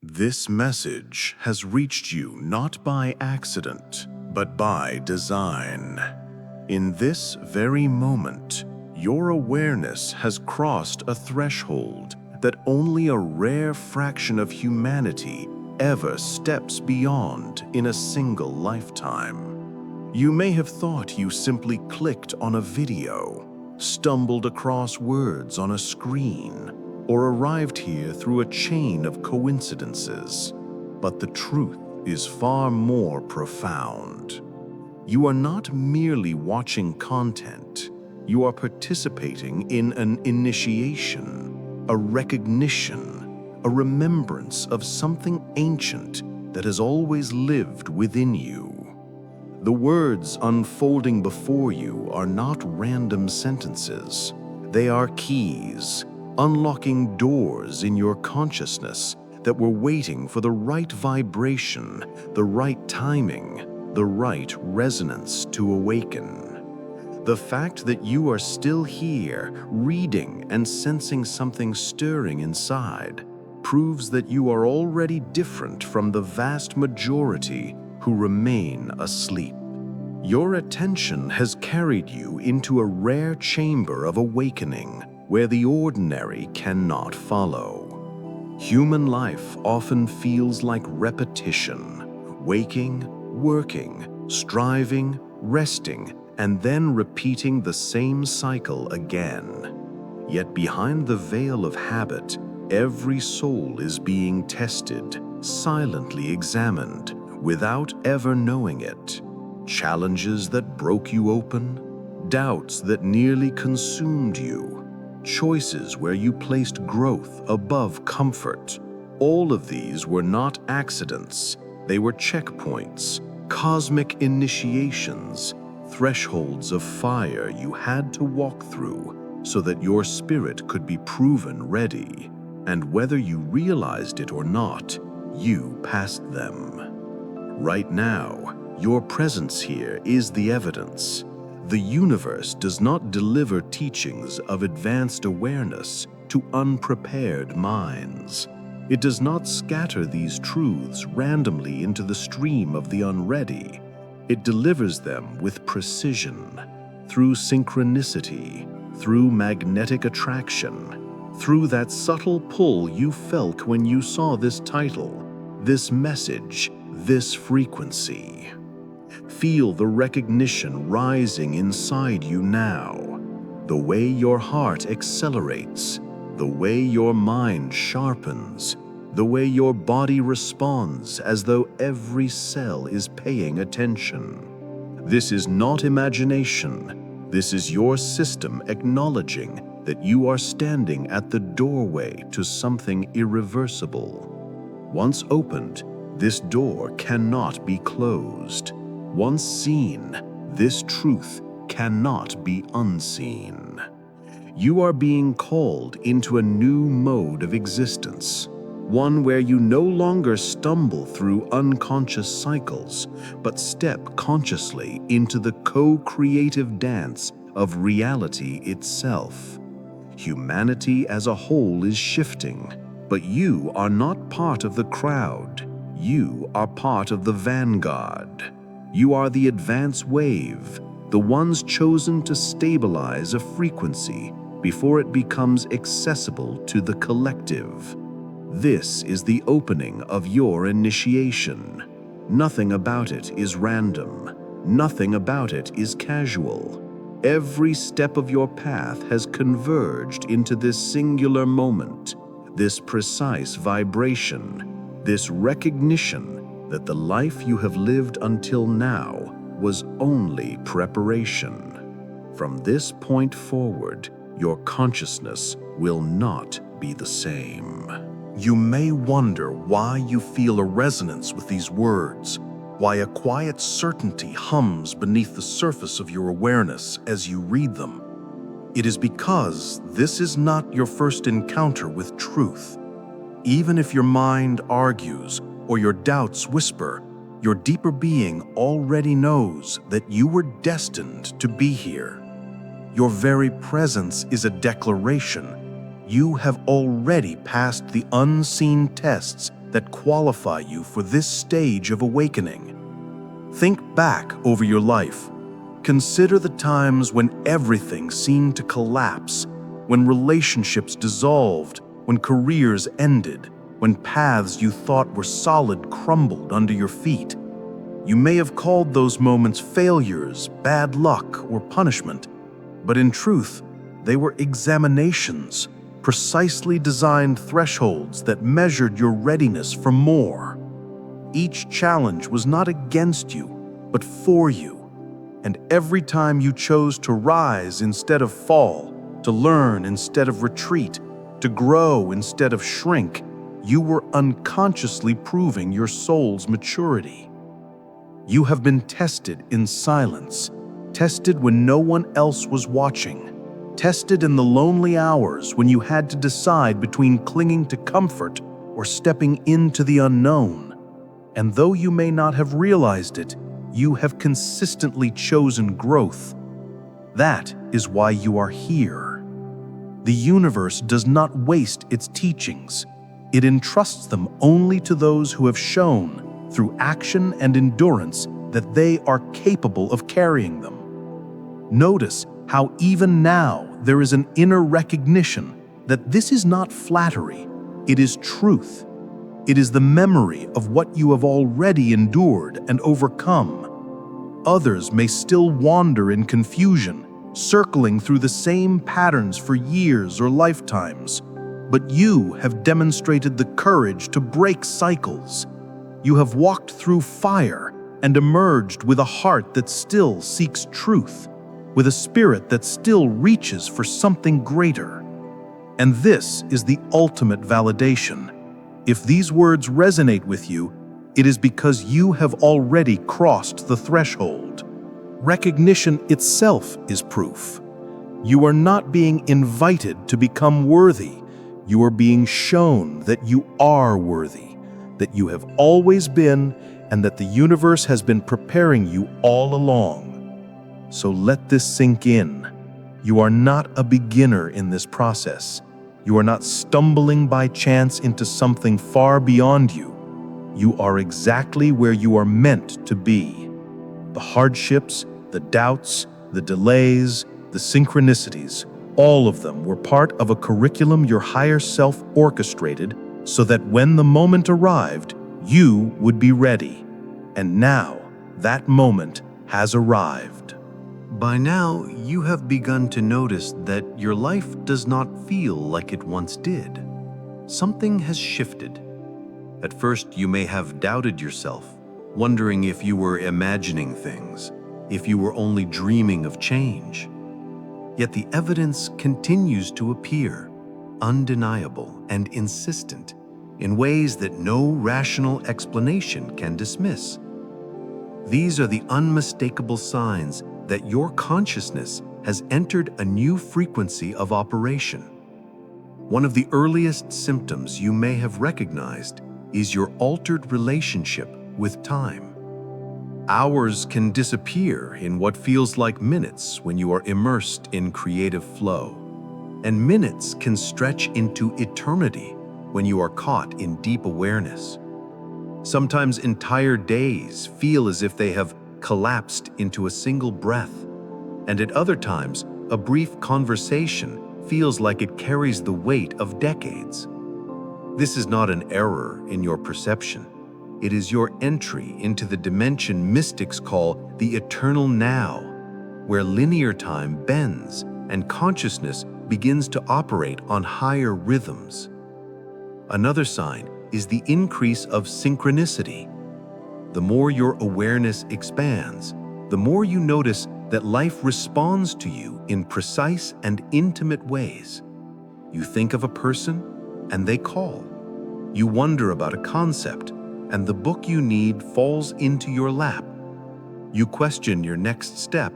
This message has reached you not by accident, but by design. In this very moment, your awareness has crossed a threshold that only a rare fraction of humanity ever steps beyond in a single lifetime. You may have thought you simply clicked on a video, stumbled across words on a screen, or arrived here through a chain of coincidences. But the truth is far more profound. You are not merely watching content, you are participating in an initiation, a recognition, a remembrance of something ancient that has always lived within you. The words unfolding before you are not random sentences. They are keys, unlocking doors in your consciousness that were waiting for the right vibration, the right timing, the right resonance to awaken. The fact that you are still here, reading and sensing something stirring inside, proves that you are already different from the vast majority who remain asleep. Your attention has carried you into a rare chamber of awakening where the ordinary cannot follow. Human life often feels like repetition, waking, working, striving, resting, and then repeating the same cycle again. Yet behind the veil of habit, every soul is being tested, silently examined, without ever knowing it. Challenges that broke you open, doubts that nearly consumed you, choices where you placed growth above comfort. All of these were not accidents. They were checkpoints, cosmic initiations, thresholds of fire you had to walk through so that your spirit could be proven ready. And whether you realized it or not, you passed them. Right now, your presence here is the evidence. The universe does not deliver teachings of advanced awareness to unprepared minds. It does not scatter these truths randomly into the stream of the unready. It delivers them with precision, through synchronicity, through magnetic attraction, through that subtle pull you felt when you saw this title, this message, this frequency. Feel the recognition rising inside you now, the way your heart accelerates, the way your mind sharpens, the way your body responds as though every cell is paying attention. This is not imagination. This is your system acknowledging that you are standing at the doorway to something irreversible. Once opened, this door cannot be closed. Once seen, this truth cannot be unseen. You are being called into a new mode of existence, one where you no longer stumble through unconscious cycles, but step consciously into the co-creative dance of reality itself. Humanity as a whole is shifting, but you are not part of the crowd. You are part of the vanguard. You are the advance wave, the ones chosen to stabilize a frequency before it becomes accessible to the collective. This is the opening of your initiation. Nothing about it is random. Nothing about it is casual. Every step of your path has converged into this singular moment, this precise vibration, this recognition that the life you have lived until now was only preparation. From this point forward, your consciousness will not be the same. You may wonder why you feel a resonance with these words, why a quiet certainty hums beneath the surface of your awareness as you read them. It is because this is not your first encounter with truth. Even if your mind argues or your doubts whisper, your deeper being already knows that you were destined to be here. Your very presence is a declaration. You have already passed the unseen tests that qualify you for this stage of awakening. Think back over your life. Consider the times when everything seemed to collapse, when relationships dissolved, when careers ended, when paths you thought were solid crumbled under your feet. You may have called those moments failures, bad luck, or punishment, but in truth, they were examinations, precisely designed thresholds that measured your readiness for more. Each challenge was not against you, but for you. And every time you chose to rise instead of fall, to learn instead of retreat, to grow instead of shrink, you were unconsciously proving your soul's maturity. You have been tested in silence, tested when no one else was watching, tested in the lonely hours when you had to decide between clinging to comfort or stepping into the unknown. And though you may not have realized it, you have consistently chosen growth. That is why you are here. The universe does not waste its teachings. It entrusts them only to those who have shown, through action and endurance, that they are capable of carrying them. Notice how even now there is an inner recognition that this is not flattery, it is truth. It is the memory of what you have already endured and overcome. Others may still wander in confusion, circling through the same patterns for years or lifetimes, but you have demonstrated the courage to break cycles. You have walked through fire and emerged with a heart that still seeks truth, with a spirit that still reaches for something greater. And this is the ultimate validation. If these words resonate with you, it is because you have already crossed the threshold. Recognition itself is proof. You are not being invited to become worthy. You are being shown that you are worthy, that you have always been, and that the universe has been preparing you all along. So let this sink in. You are not a beginner in this process. You are not stumbling by chance into something far beyond you. You are exactly where you are meant to be. The hardships, the doubts, the delays, the synchronicities, all of them were part of a curriculum your higher self orchestrated so that when the moment arrived, you would be ready. And now, that moment has arrived. By now, you have begun to notice that your life does not feel like it once did. Something has shifted. At first, you may have doubted yourself, wondering if you were imagining things, if you were only dreaming of change. Yet the evidence continues to appear, undeniable and insistent, in ways that no rational explanation can dismiss. These are the unmistakable signs that your consciousness has entered a new frequency of operation. One of the earliest symptoms you may have recognized is your altered relationship with time. Hours can disappear in what feels like minutes when you are immersed in creative flow, and minutes can stretch into eternity when you are caught in deep awareness. Sometimes entire days feel as if they have collapsed into a single breath, and at other times, a brief conversation feels like it carries the weight of decades. This is not an error in your perception. It is your entry into the dimension mystics call the eternal now, where linear time bends and consciousness begins to operate on higher rhythms. Another sign is the increase of synchronicity. The more your awareness expands, the more you notice that life responds to you in precise and intimate ways. You think of a person, and they call. You wonder about a concept, and the book you need falls into your lap. You question your next step,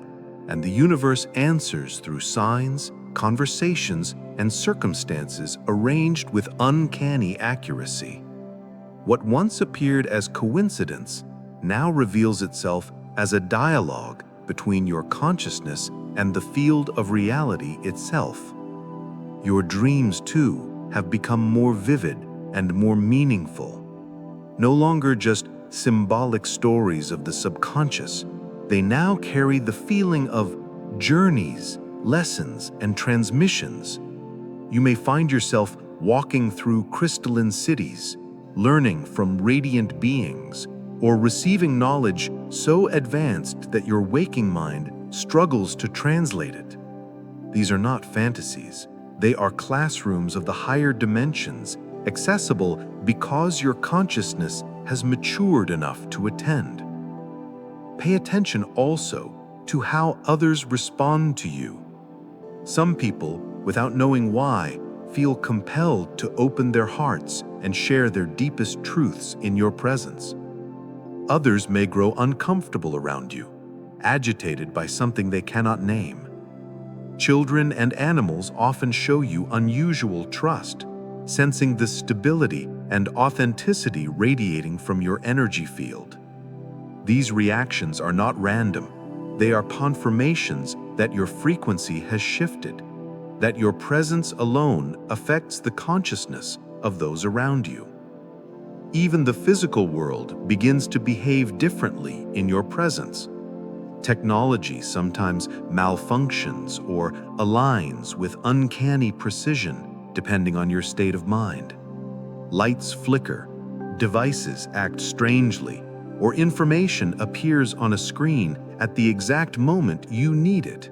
and the universe answers through signs, conversations, and circumstances arranged with uncanny accuracy. What once appeared as coincidence now reveals itself as a dialogue between your consciousness and the field of reality itself. Your dreams, too, have become more vivid and more meaningful. No longer just symbolic stories of the subconscious, they now carry the feeling of journeys, lessons, and transmissions. You may find yourself walking through crystalline cities, learning from radiant beings, or receiving knowledge so advanced that your waking mind struggles to translate it. These are not fantasies. They are classrooms of the higher dimensions, accessible because your consciousness has matured enough to attend. Pay attention also to how others respond to you. Some people, without knowing why, feel compelled to open their hearts and share their deepest truths in your presence. Others may grow uncomfortable around you, agitated by something they cannot name. Children and animals often show you unusual trust, sensing the stability and authenticity radiating from your energy field. These reactions are not random. They are confirmations that your frequency has shifted, that your presence alone affects the consciousness of those around you. Even the physical world begins to behave differently in your presence. Technology sometimes malfunctions or aligns with uncanny precision, depending on your state of mind. Lights flicker, devices act strangely, or information appears on a screen at the exact moment you need it.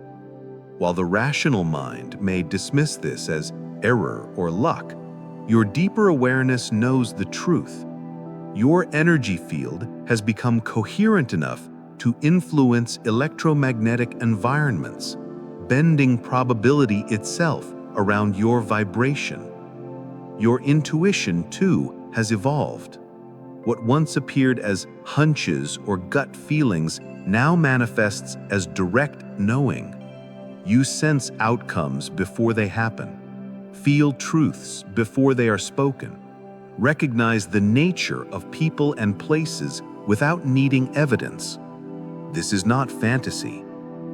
While the rational mind may dismiss this as error or luck, your deeper awareness knows the truth. Your energy field has become coherent enough to influence electromagnetic environments, bending probability itself around your vibration. Your intuition, too, has evolved. What once appeared as hunches or gut feelings now manifests as direct knowing. You sense outcomes before they happen, feel truths before they are spoken, recognize the nature of people and places without needing evidence. This is not fantasy.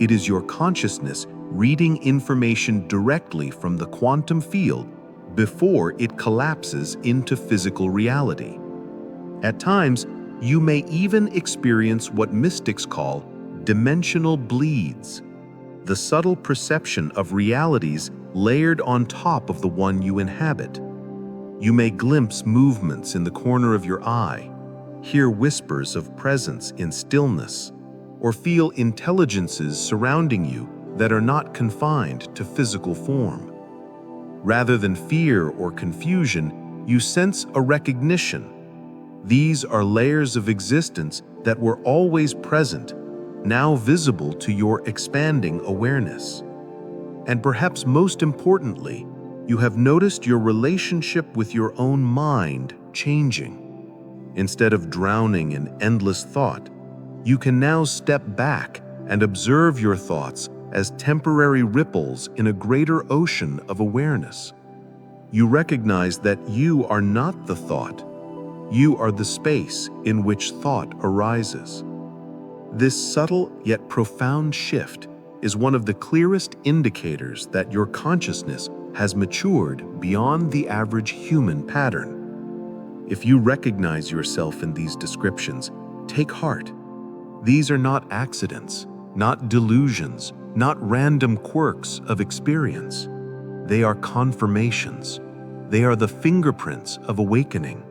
It is your consciousness reading information directly from the quantum field before it collapses into physical reality. At times, you may even experience what mystics call dimensional bleeds, the subtle perception of realities layered on top of the one you inhabit. You may glimpse movements in the corner of your eye, hear whispers of presence in stillness, or feel intelligences surrounding you that are not confined to physical form. Rather than fear or confusion, you sense a recognition. These are layers of existence that were always present, now visible to your expanding awareness. And perhaps most importantly, you have noticed your relationship with your own mind changing. Instead of drowning in endless thought, you can now step back and observe your thoughts as temporary ripples in a greater ocean of awareness. You recognize that you are not the thought. You are the space in which thought arises. This subtle yet profound shift is one of the clearest indicators that your consciousness has matured beyond the average human pattern. If you recognize yourself in these descriptions, take heart. These are not accidents, not delusions, not random quirks of experience. They are confirmations. They are the fingerprints of awakening,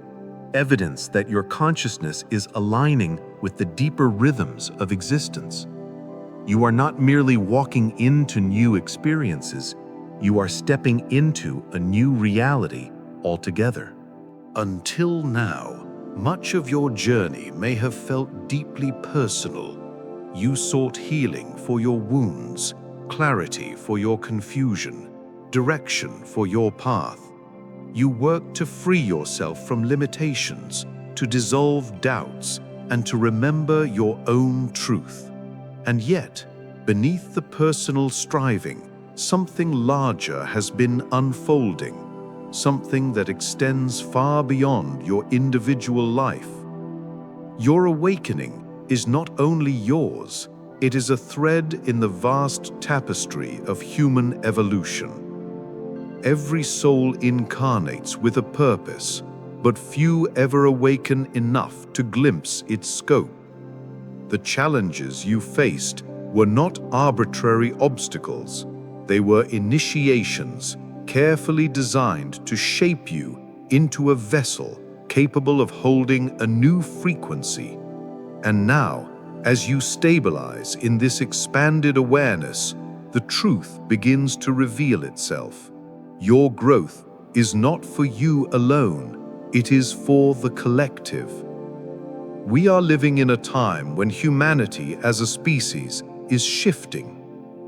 evidence that your consciousness is aligning with the deeper rhythms of existence. You are not merely walking into new experiences, you are stepping into a new reality altogether. Until now, much of your journey may have felt deeply personal. You sought healing for your wounds, clarity for your confusion, direction for your path. You worked to free yourself from limitations, to dissolve doubts, and to remember your own truth. And yet, beneath the personal striving, something larger has been unfolding, something that extends far beyond your individual life. Your awakening is not only yours, it is a thread in the vast tapestry of human evolution. Every soul incarnates with a purpose, but few ever awaken enough to glimpse its scope. The challenges you faced were not arbitrary obstacles. They were initiations carefully designed to shape you into a vessel capable of holding a new frequency. And now, as you stabilize in this expanded awareness, the truth begins to reveal itself. Your growth is not for you alone, it is for the collective. We are living in a time when humanity as a species is shifting.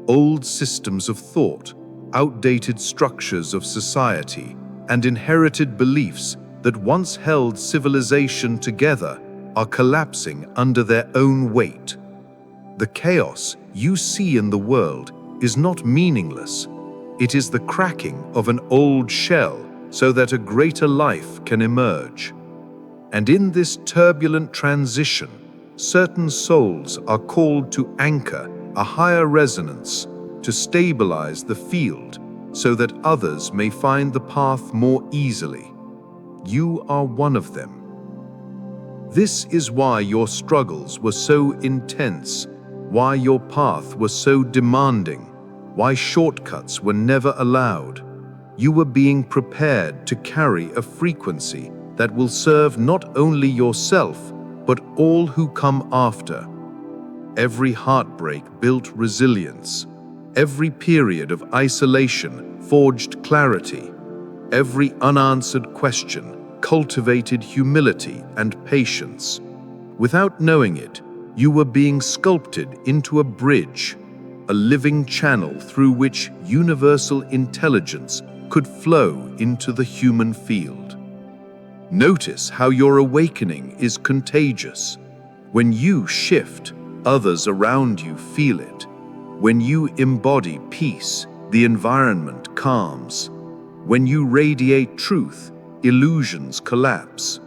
Old systems of thought, outdated structures of society, and inherited beliefs that once held civilization together are collapsing under their own weight. The chaos you see in the world is not meaningless. It is the cracking of an old shell so that a greater life can emerge. And in this turbulent transition, certain souls are called to anchor a higher resonance, to stabilize the field so that others may find the path more easily. You are one of them. This is why your struggles were so intense, why your path was so demanding, why shortcuts were never allowed. You were being prepared to carry a frequency that will serve not only yourself, but all who come after. Every heartbreak built resilience. Every period of isolation forged clarity. Every unanswered question cultivated humility and patience. Without knowing it, you were being sculpted into a bridge, a living channel through which universal intelligence could flow into the human field. Notice how your awakening is contagious. When you shift, others around you feel it. When you embody peace, the environment calms. When you radiate truth, illusions collapse.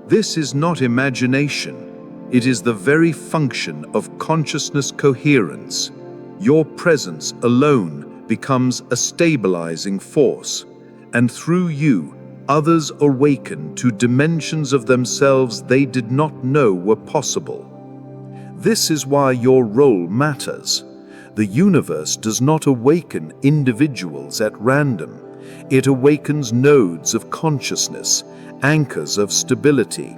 This is not imagination. It is the very function of consciousness coherence. Your presence alone becomes a stabilizing force, and through you, others awaken to dimensions of themselves they did not know were possible. This is why your role matters. The universe does not awaken individuals at random. It awakens nodes of consciousness, anchors of stability,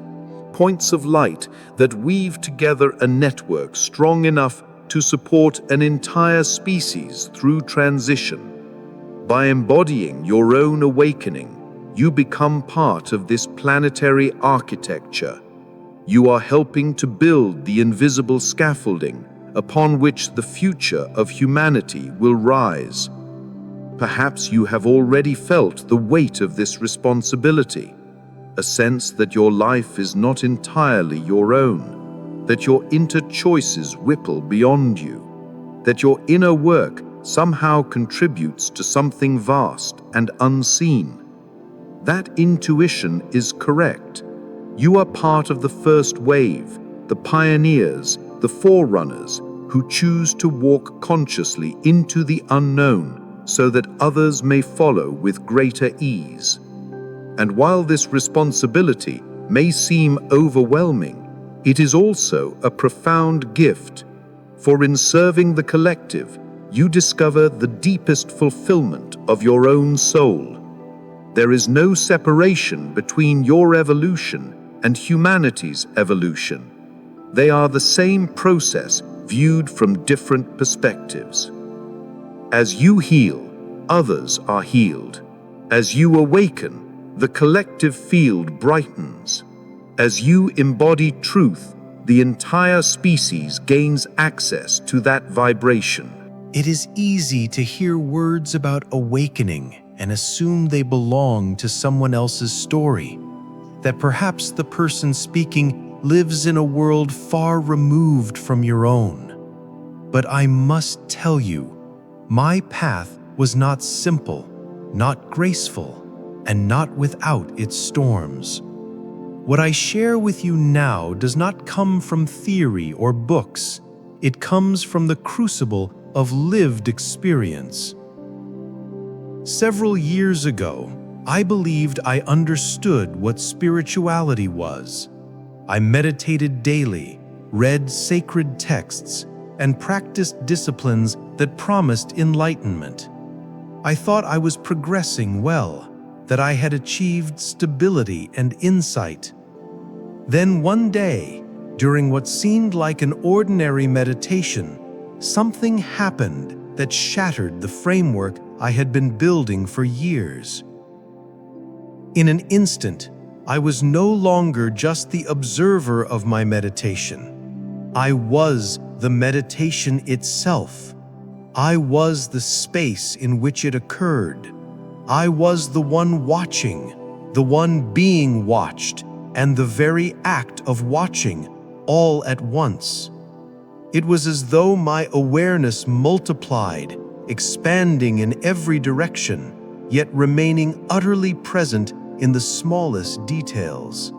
points of light that weave together a network strong enough to support an entire species through transition. By embodying your own awakening, you become part of this planetary architecture. You are helping to build the invisible scaffolding upon which the future of humanity will rise. Perhaps you have already felt the weight of this responsibility, a sense that your life is not entirely your own, that your inner choices ripple beyond you, that your inner work somehow contributes to something vast and unseen. That intuition is correct. You are part of the first wave, the pioneers, the forerunners, who choose to walk consciously into the unknown so that others may follow with greater ease. And while this responsibility may seem overwhelming, it is also a profound gift, for in serving the collective, you discover the deepest fulfillment of your own soul. There is no separation between your evolution and humanity's evolution. They are the same process viewed from different perspectives. As you heal, others are healed. As you awaken, the collective field brightens. As you embody truth, the entire species gains access to that vibration. It is easy to hear words about awakening and assume they belong to someone else's story, that perhaps the person speaking lives in a world far removed from your own. But I must tell you, my path was not simple, not graceful, and not without its storms. What I share with you now does not come from theory or books. It comes from the crucible of lived experience. Several years ago, I believed I understood what spirituality was. I meditated daily, read sacred texts, and practiced disciplines that promised enlightenment. I thought I was progressing well, that I had achieved stability and insight. Then one day, during what seemed like an ordinary meditation, something happened that shattered the framework I had been building for years. In an instant, I was no longer just the observer of my meditation. I was the meditation itself. I was the space in which it occurred. I was the one watching, the one being watched, and the very act of watching, all at once. It was as though my awareness multiplied, expanding in every direction, yet remaining utterly present in the smallest details.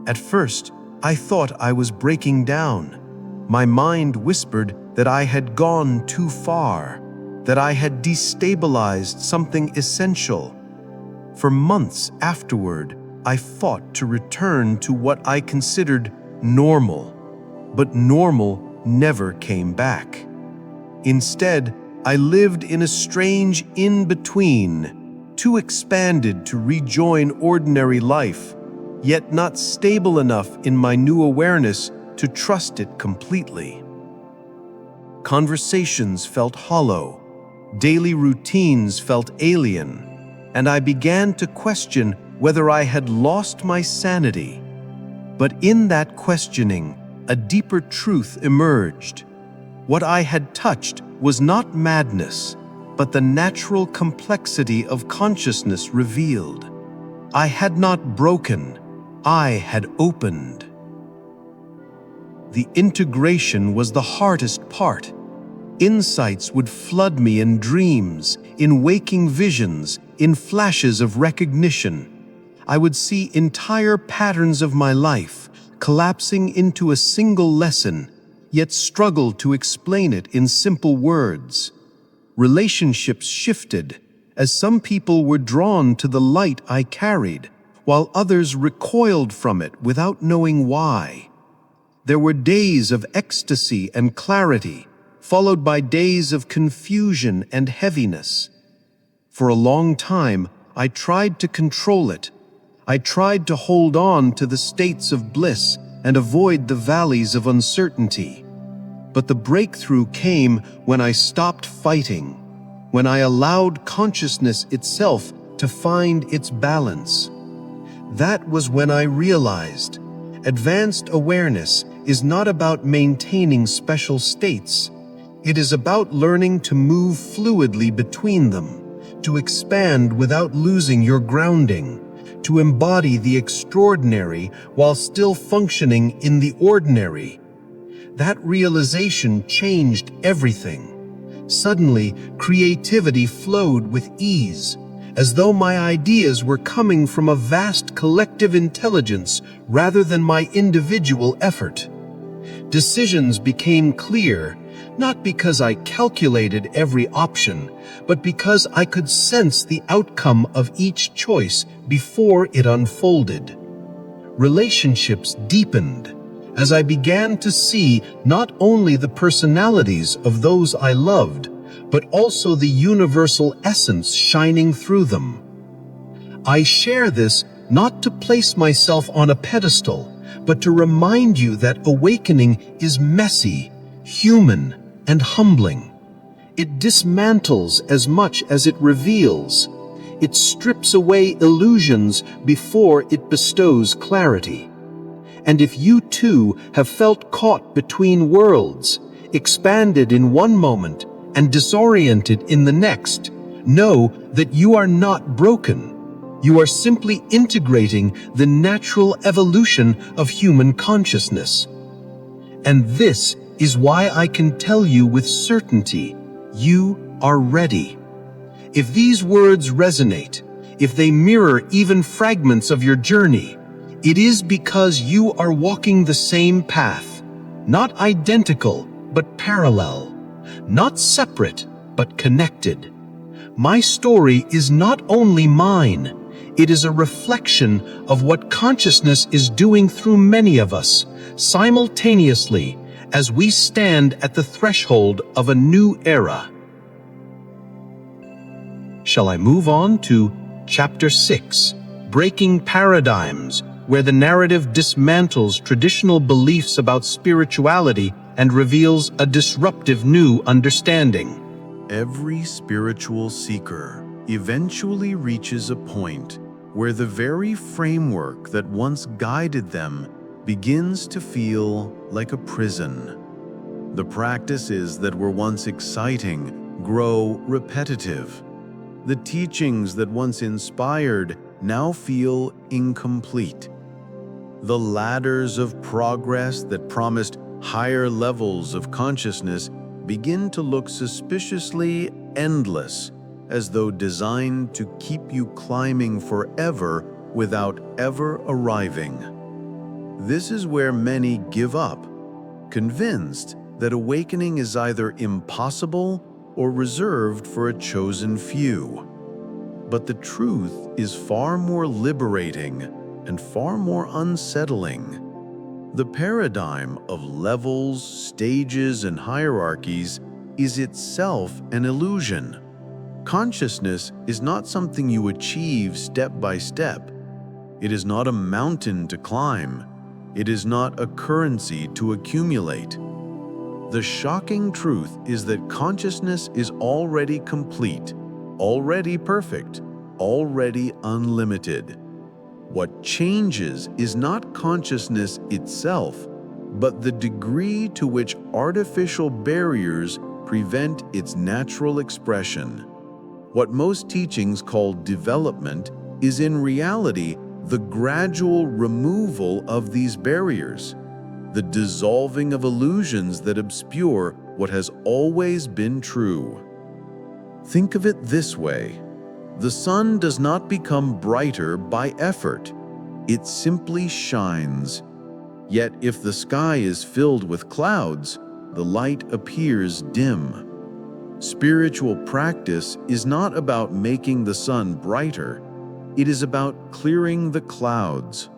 At first, I thought I was breaking down. My mind whispered that I had gone too far, that I had destabilized something essential. For months afterward, I fought to return to what I considered normal, but normal never came back. Instead, I lived in a strange in-between, too expanded to rejoin ordinary life, yet not stable enough in my new awareness to trust it completely. Conversations felt hollow, daily routines felt alien, and I began to question whether I had lost my sanity. But in that questioning, a deeper truth emerged. What I had touched was not madness, but the natural complexity of consciousness revealed. I had not broken, I had opened. The integration was the hardest part. Insights would flood me in dreams, in waking visions, in flashes of recognition. I would see entire patterns of my life collapsing into a single lesson, yet struggle to explain it in simple words. Relationships shifted, as some people were drawn to the light I carried, while others recoiled from it without knowing why. There were days of ecstasy and clarity, followed by days of confusion and heaviness. For a long time, I tried to control it. I tried to hold on to the states of bliss and avoid the valleys of uncertainty. But the breakthrough came when I stopped fighting, when I allowed consciousness itself to find its balance. That was when I realized advanced awareness is not about maintaining special states. It is about learning to move fluidly between them, to expand without losing your grounding, to embody the extraordinary while still functioning in the ordinary. That realization changed everything. Suddenly, creativity flowed with ease, as though my ideas were coming from a vast collective intelligence rather than my individual effort. Decisions became clear, not because I calculated every option, but because I could sense the outcome of each choice before it unfolded. Relationships deepened, as I began to see not only the personalities of those I loved, but also the universal essence shining through them. I share this not to place myself on a pedestal, but to remind you that awakening is messy, human, and humbling. It dismantles as much as it reveals. It strips away illusions before it bestows clarity. And if you too have felt caught between worlds, expanded in one moment and disoriented in the next, know that you are not broken. You are simply integrating the natural evolution of human consciousness. And this is why I can tell you with certainty, you are ready. If these words resonate, if they mirror even fragments of your journey, it is because you are walking the same path, not identical, but parallel, not separate, but connected. My story is not only mine, it is a reflection of what consciousness is doing through many of us, simultaneously, as we stand at the threshold of a new era. Shall I move on to Chapter 6, Breaking Paradigms, where the narrative dismantles traditional beliefs about spirituality and reveals a disruptive new understanding. Every spiritual seeker eventually reaches a point where the very framework that once guided them begins to feel like a prison. The practices that were once exciting grow repetitive. The teachings that once inspired now feel incomplete. The ladders of progress that promised higher levels of consciousness begin to look suspiciously endless, as though designed to keep you climbing forever without ever arriving. This is where many give up, convinced that awakening is either impossible or reserved for a chosen few. But the truth is far more liberating and far more unsettling. The paradigm of levels, stages, and hierarchies is itself an illusion. Consciousness is not something you achieve step by step. It is not a mountain to climb. It is not a currency to accumulate. The shocking truth is that consciousness is already complete, already perfect, already unlimited. What changes is not consciousness itself, but the degree to which artificial barriers prevent its natural expression. What most teachings call development is in reality the gradual removal of these barriers, the dissolving of illusions that obscure what has always been true. Think of it this way: the sun does not become brighter by effort, it simply shines. Yet if the sky is filled with clouds, the light appears dim. Spiritual practice is not about making the sun brighter, it is about clearing the clouds.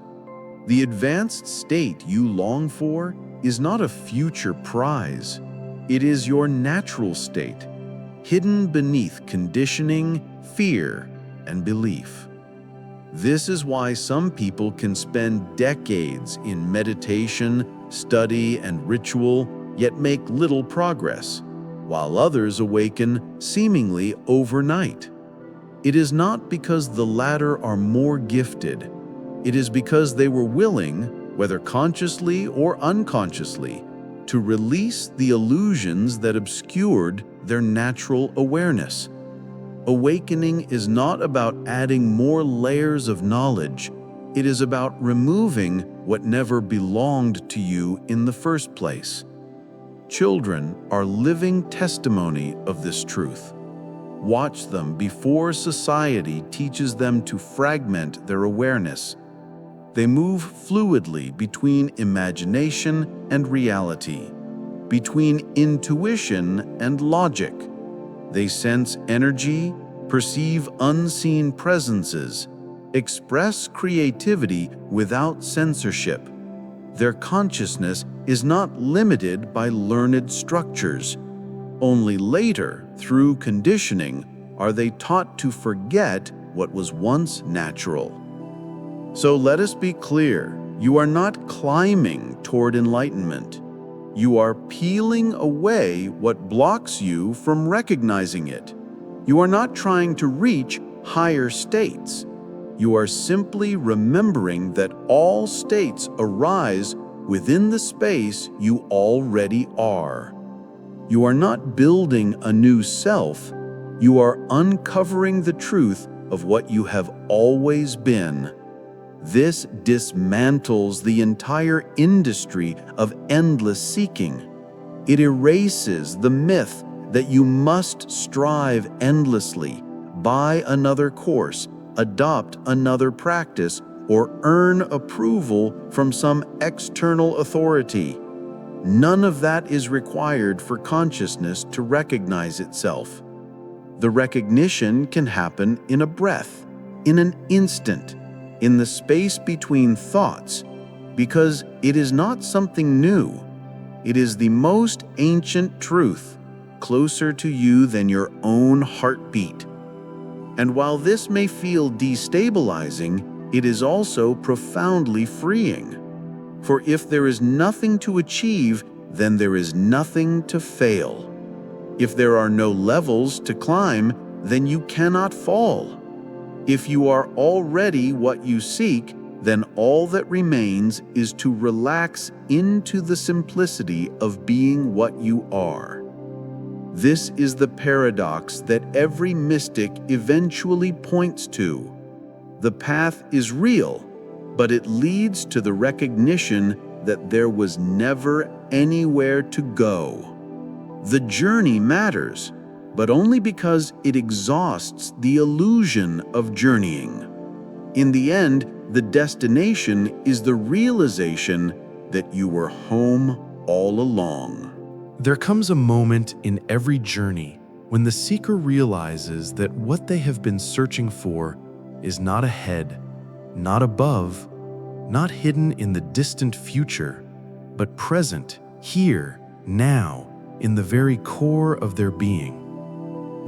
The advanced state you long for is not a future prize. It is your natural state, hidden beneath conditioning, fear, and belief. This is why some people can spend decades in meditation, study, and ritual, yet make little progress, while others awaken seemingly overnight. It is not because the latter are more gifted. It is because they were willing, whether consciously or unconsciously, to release the illusions that obscured their natural awareness. Awakening is not about adding more layers of knowledge. It is about removing what never belonged to you in the first place. Children are living testimony of this truth. Watch them before society teaches them to fragment their awareness. They move fluidly between imagination and reality, between intuition and logic. They sense energy, perceive unseen presences, express creativity without censorship. Their consciousness is not limited by learned structures. Only later, through conditioning, are they taught to forget what was once natural. So let us be clear, you are not climbing toward enlightenment. You are peeling away what blocks you from recognizing it. You are not trying to reach higher states. You are simply remembering that all states arise within the space you already are. You are not building a new self. You are uncovering the truth of what you have always been. This dismantles the entire industry of endless seeking. It erases the myth that you must strive endlessly, buy another course, adopt another practice, or earn approval from some external authority. None of that is required for consciousness to recognize itself. The recognition can happen in a breath, in an instant, in the space between thoughts, because it is not something new. It is the most ancient truth, closer to you than your own heartbeat. And while this may feel destabilizing, it is also profoundly freeing. For if there is nothing to achieve, then there is nothing to fail. If there are no levels to climb, then you cannot fall. If you are already what you seek, then all that remains is to relax into the simplicity of being what you are. This is the paradox that every mystic eventually points to. The path is real, but it leads to the recognition that there was never anywhere to go. The journey matters, but only because it exhausts the illusion of journeying. In the end, the destination is the realization that you were home all along. There comes a moment in every journey when the seeker realizes that what they have been searching for is not ahead, not above, not hidden in the distant future, but present, here, now, in the very core of their being.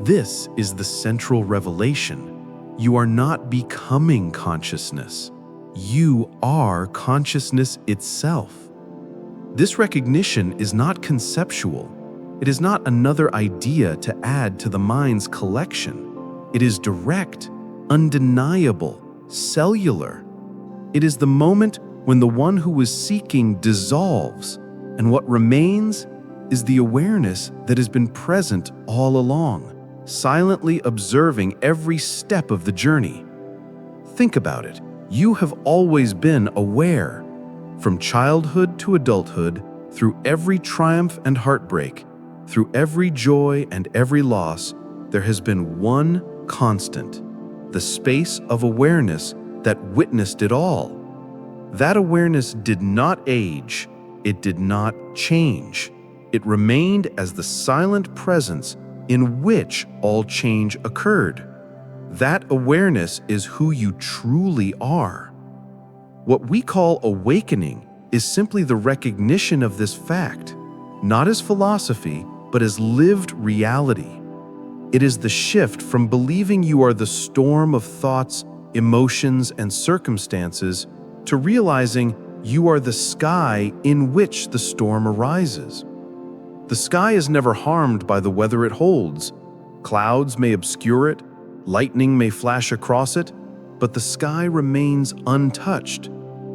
This is the central revelation. You are not becoming consciousness. You are consciousness itself. This recognition is not conceptual. It is not another idea to add to the mind's collection. It is direct, undeniable, cellular. It is the moment when the one who was seeking dissolves, and what remains is the awareness that has been present all along, silently observing every step of the journey. Think about it. You have always been aware. From childhood to adulthood, through every triumph and heartbreak, through every joy and every loss, there has been one constant, the space of awareness that witnessed it all. That awareness did not age, it did not change. It remained as the silent presence in which all change occurred. That awareness is who you truly are. What we call awakening is simply the recognition of this fact, not as philosophy, but as lived reality. It is the shift from believing you are the storm of thoughts, emotions, and circumstances to realizing you are the sky in which the storm arises. The sky is never harmed by the weather it holds. Clouds may obscure it, lightning may flash across it, but the sky remains untouched.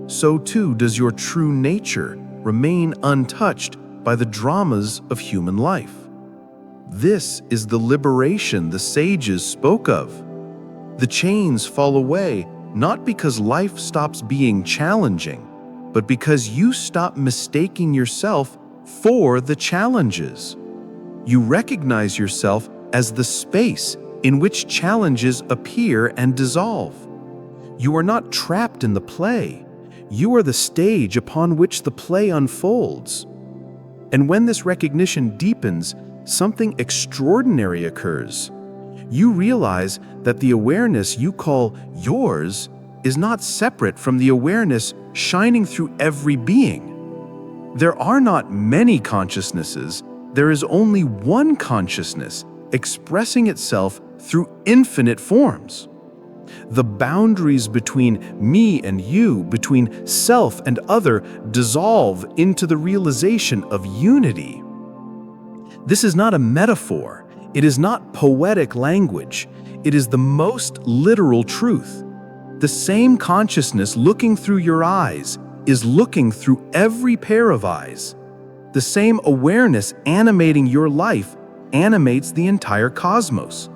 So too does your true nature remain untouched by the dramas of human life. This is the liberation the sages spoke of. The chains fall away not because life stops being challenging, but because you stop mistaking yourself for the challenges. You recognize yourself as the space in which challenges appear and dissolve. You are not trapped in the play. You are the stage upon which the play unfolds. And when this recognition deepens, something extraordinary occurs. You realize that the awareness you call yours is not separate from the awareness shining through every being. There are not many consciousnesses, there is only one consciousness expressing itself through infinite forms. The boundaries between me and you, between self and other, dissolve into the realization of unity. This is not a metaphor. It is not poetic language. It is the most literal truth. The same consciousness looking through your eyes is looking through every pair of eyes. The same awareness animating your life animates the entire cosmos.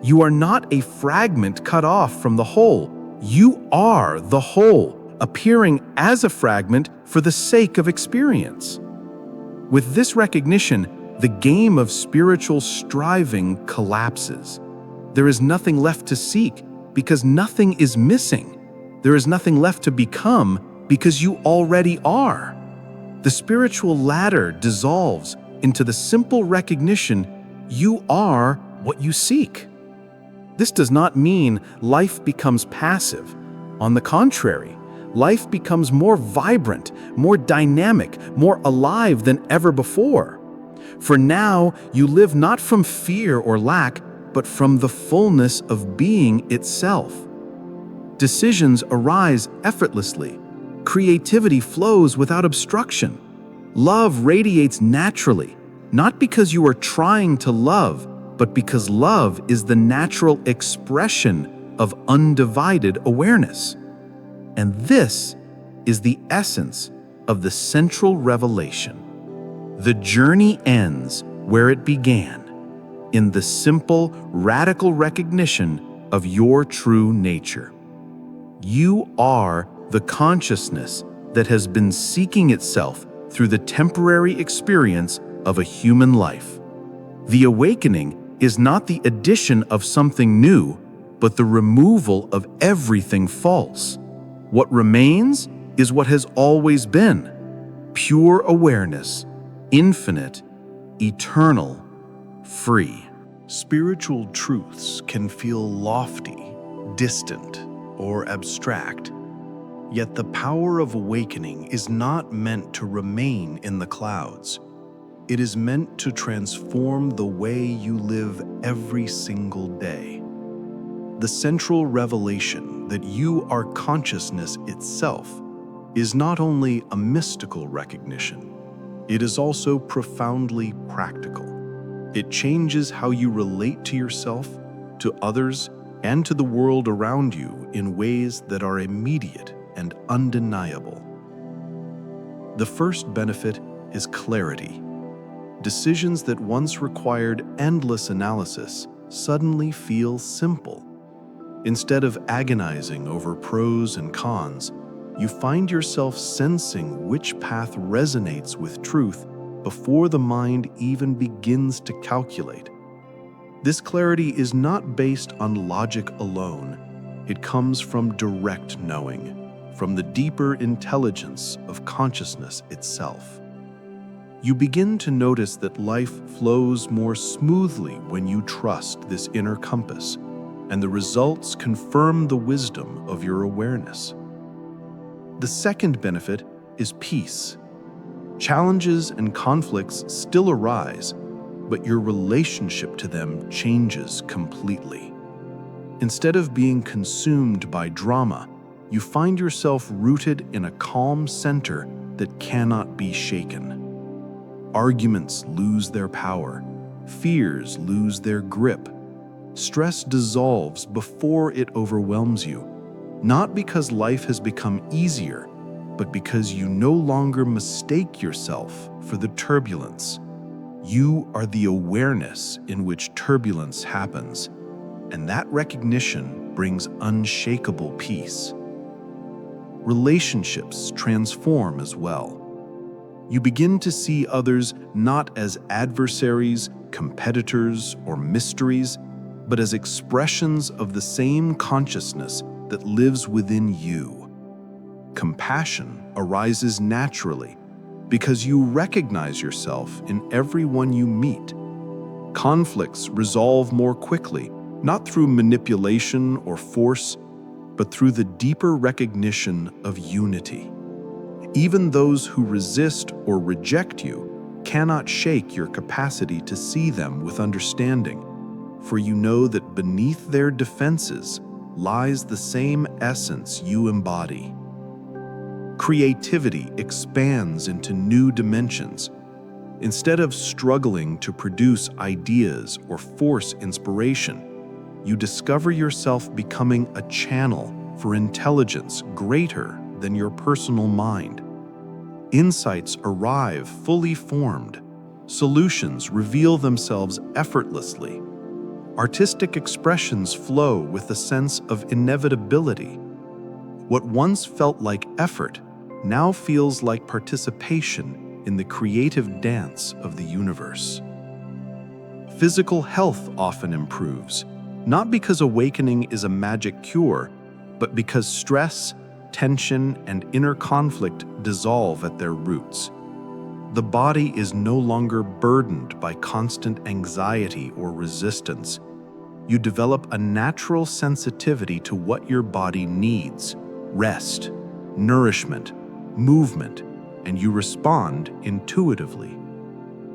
You are not a fragment cut off from the whole. You are the whole, appearing as a fragment for the sake of experience. With this recognition, the game of spiritual striving collapses. There is nothing left to seek because nothing is missing. There is nothing left to become because you already are. The spiritual ladder dissolves into the simple recognition you are what you seek. This does not mean life becomes passive. On the contrary, life becomes more vibrant, more dynamic, more alive than ever before. For now, you live not from fear or lack, but from the fullness of being itself. Decisions arise effortlessly. Creativity flows without obstruction. Love radiates naturally, not because you are trying to love, but because love is the natural expression of undivided awareness. And this is the essence of the central revelation. The journey ends where it began, in the simple, radical recognition of your true nature. You are the consciousness that has been seeking itself through the temporary experience of a human life. The awakening is not the addition of something new, but the removal of everything false. What remains is what has always been: pure awareness, infinite, eternal, free. Spiritual truths can feel lofty, distant, or abstract. Yet the power of awakening is not meant to remain in the clouds. It is meant to transform the way you live every single day. The central revelation that you are consciousness itself is not only a mystical recognition, it is also profoundly practical. It changes how you relate to yourself, to others, and to the world around you in ways that are immediate and undeniable. The first benefit is clarity. Decisions that once required endless analysis suddenly feel simple. Instead of agonizing over pros and cons, you find yourself sensing which path resonates with truth before the mind even begins to calculate. This clarity is not based on logic alone. It comes from direct knowing, from the deeper intelligence of consciousness itself. You begin to notice that life flows more smoothly when you trust this inner compass, and the results confirm the wisdom of your awareness. The second benefit is peace. Challenges and conflicts still arise, but your relationship to them changes completely. Instead of being consumed by drama, you find yourself rooted in a calm center that cannot be shaken. Arguments lose their power, fears lose their grip. Stress dissolves before it overwhelms you, not because life has become easier, but because you no longer mistake yourself for the turbulence. You are the awareness in which turbulence happens, and that recognition brings unshakable peace. Relationships transform as well. You begin to see others not as adversaries, competitors, or mysteries, but as expressions of the same consciousness that lives within you. Compassion arises naturally because you recognize yourself in everyone you meet. Conflicts resolve more quickly, not through manipulation or force, but through the deeper recognition of unity. Even those who resist or reject you cannot shake your capacity to see them with understanding, for you know that beneath their defenses lies the same essence you embody. Creativity expands into new dimensions. Instead of struggling to produce ideas or force inspiration, you discover yourself becoming a channel for intelligence greater than your personal mind. Insights arrive fully formed. Solutions reveal themselves effortlessly. Artistic expressions flow with a sense of inevitability. What once felt like effort now feels like participation in the creative dance of the universe. Physical health often improves, not because awakening is a magic cure, but because stress, tension, and inner conflict dissolve at their roots. The body is no longer burdened by constant anxiety or resistance. You develop a natural sensitivity to what your body needs: rest, nourishment, movement, and you respond intuitively.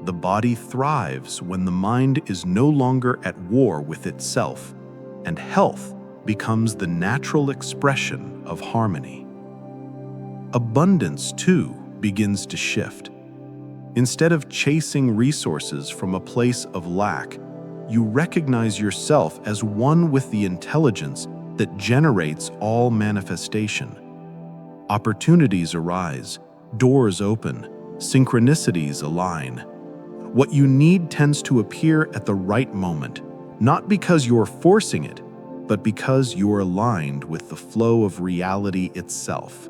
The body thrives when the mind is no longer at war with itself, and health becomes the natural expression of harmony. Abundance, too, begins to shift. Instead of chasing resources from a place of lack, you recognize yourself as one with the intelligence that generates all manifestation. Opportunities arise, doors open, synchronicities align. What you need tends to appear at the right moment, not because you're forcing it, but because you're aligned with the flow of reality itself.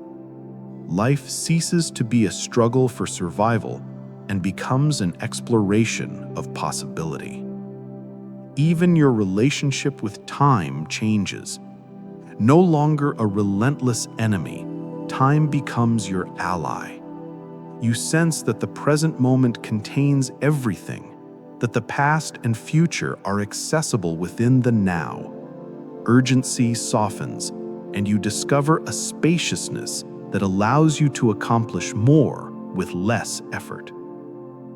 Life ceases to be a struggle for survival and becomes an exploration of possibility. Even your relationship with time changes. No longer a relentless enemy, time becomes your ally. You sense that the present moment contains everything, that the past and future are accessible within the now. Urgency softens, and you discover a spaciousness that allows you to accomplish more with less effort.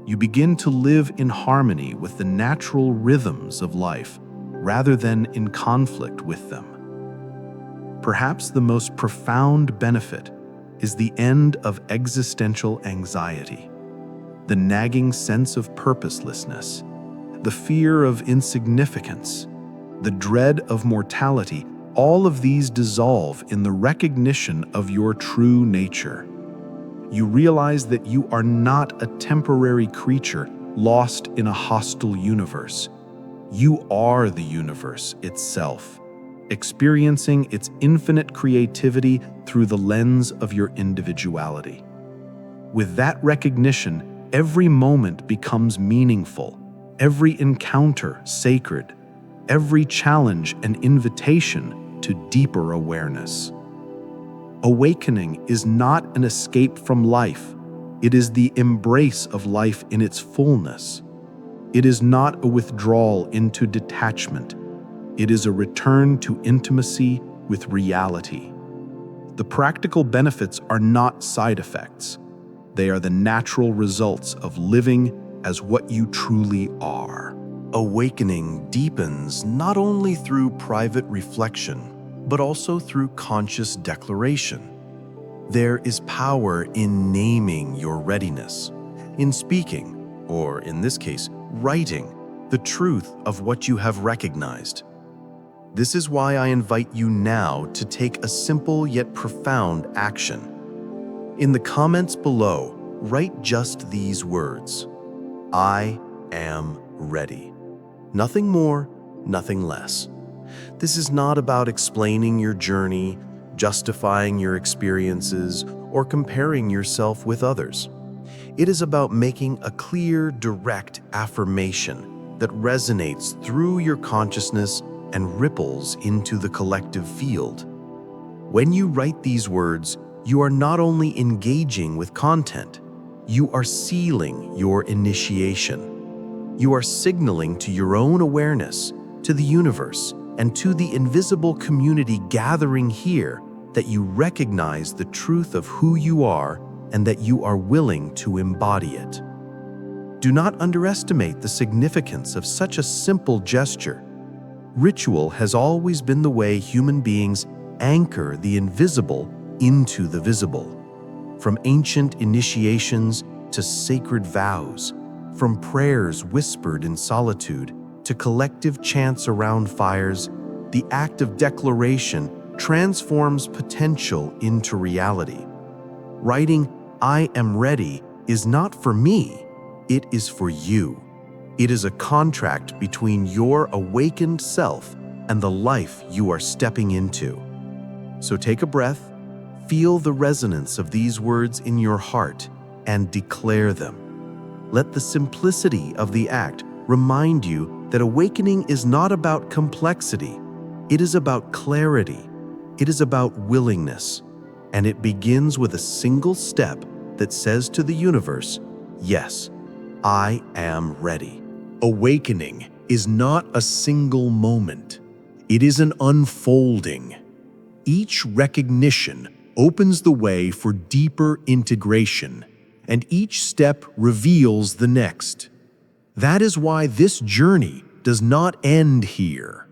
You begin to live in harmony with the natural rhythms of life, rather than in conflict with them. Perhaps the most profound benefit is the end of existential anxiety, the nagging sense of purposelessness, the fear of insignificance, the dread of mortality. All of these dissolve in the recognition of your true nature. You realize that you are not a temporary creature lost in a hostile universe. You are the universe itself, experiencing its infinite creativity through the lens of your individuality. With that recognition, every moment becomes meaningful, every encounter sacred, every challenge an invitation to deeper awareness. Awakening is not an escape from life. It is the embrace of life in its fullness. It is not a withdrawal into detachment. It is a return to intimacy with reality. The practical benefits are not side effects. They are the natural results of living as what you truly are. Awakening deepens not only through private reflection, but also through conscious declaration. There is power in naming your readiness, in speaking, or in this case, writing, the truth of what you have recognized. This is why I invite you now to take a simple yet profound action. In the comments below, write just these words: I am ready. Nothing more, nothing less. This is not about explaining your journey, justifying your experiences, or comparing yourself with others. It is about making a clear, direct affirmation that resonates through your consciousness and ripples into the collective field. When you write these words, you are not only engaging with content, you are sealing your initiation. You are signaling to your own awareness, to the universe, and to the invisible community gathering here that you recognize the truth of who you are and that you are willing to embody it. Do not underestimate the significance of such a simple gesture. Ritual has always been the way human beings anchor the invisible into the visible. From ancient initiations to sacred vows, from prayers whispered in solitude to collective chants around fires, the act of declaration transforms potential into reality. Writing, I am ready, is not for me, it is for you. It is a contract between your awakened self and the life you are stepping into. So take a breath, feel the resonance of these words in your heart, and declare them. Let the simplicity of the act remind you that awakening is not about complexity. It is about clarity. It is about willingness. And it begins with a single step that says to the universe, Yes, I am ready. Awakening is not a single moment. It is an unfolding. Each recognition opens the way for deeper integration, and each step reveals the next. That is why this journey does not end here.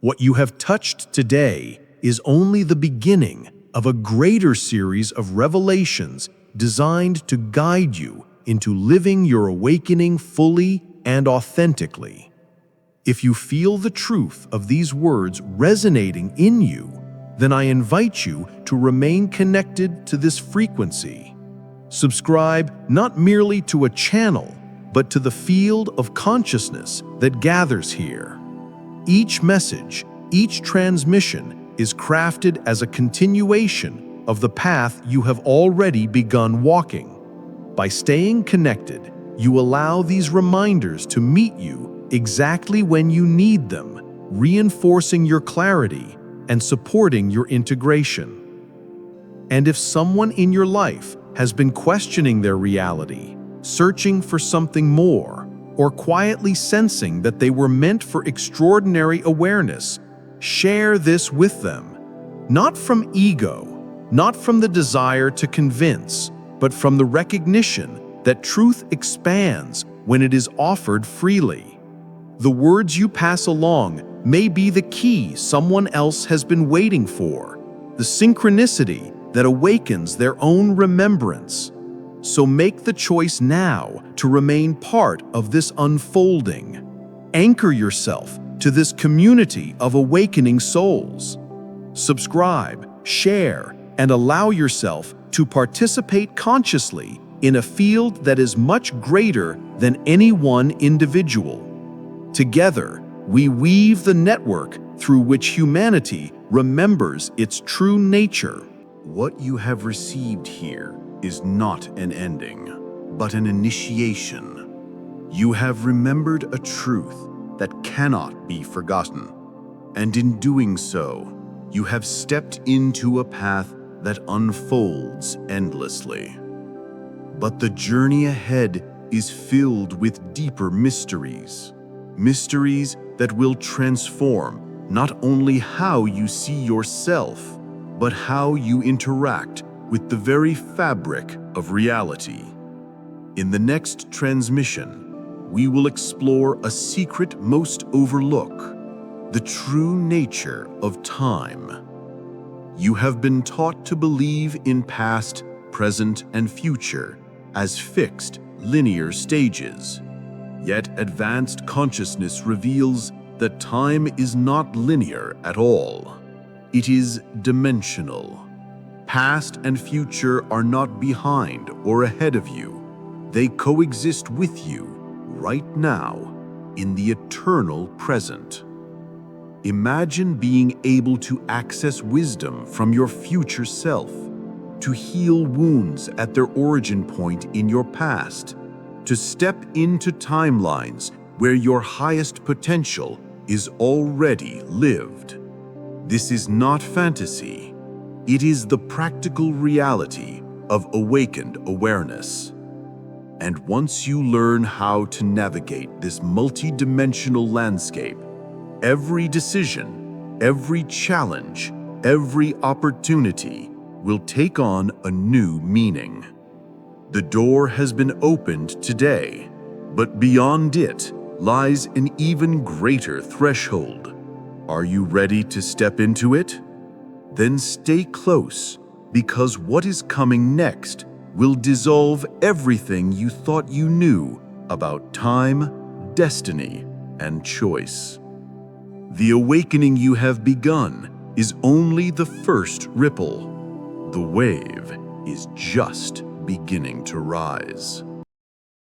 What you have touched today is only the beginning of a greater series of revelations designed to guide you into living your awakening fully and authentically. If you feel the truth of these words resonating in you, then I invite you to remain connected to this frequency. Subscribe not merely to a channel, but to the field of consciousness that gathers here. Each message, each transmission is crafted as a continuation of the path you have already begun walking. By staying connected, you allow these reminders to meet you exactly when you need them, reinforcing your clarity and supporting your integration. And if someone in your life has been questioning their reality, searching for something more, or quietly sensing that they were meant for extraordinary awareness, share this with them. Not from ego, not from the desire to convince, but from the recognition that truth expands when it is offered freely. The words you pass along may be the key someone else has been waiting for, the synchronicity that awakens their own remembrance. So make the choice now to remain part of this unfolding. Anchor yourself to this community of awakening souls. Subscribe, share, and allow yourself to participate consciously in a field that is much greater than any one individual. Together, we weave the network through which humanity remembers its true nature. What you have received here is not an ending, but an initiation. You have remembered a truth that cannot be forgotten, and in doing so, you have stepped into a path that unfolds endlessly. But the journey ahead is filled with deeper mysteries, mysteries that will transform not only how you see yourself, but how you interact with the very fabric of reality. In the next transmission, we will explore a secret most overlooked, the true nature of time. You have been taught to believe in past, present, and future as fixed, linear stages. Yet advanced consciousness reveals that time is not linear at all. It is dimensional. Past and future are not behind or ahead of you. They coexist with you right now in the eternal present. Imagine being able to access wisdom from your future self, to heal wounds at their origin point in your past, to step into timelines where your highest potential is already lived. This is not fantasy. It is the practical reality of awakened awareness. And once you learn how to navigate this multidimensional landscape, every decision, every challenge, every opportunity will take on a new meaning. The door has been opened today, but beyond it lies an even greater threshold. Are you ready to step into it? Then stay close, because what is coming next will dissolve everything you thought you knew about time, destiny, and choice. The awakening you have begun is only the first ripple. The wave is just beginning to rise.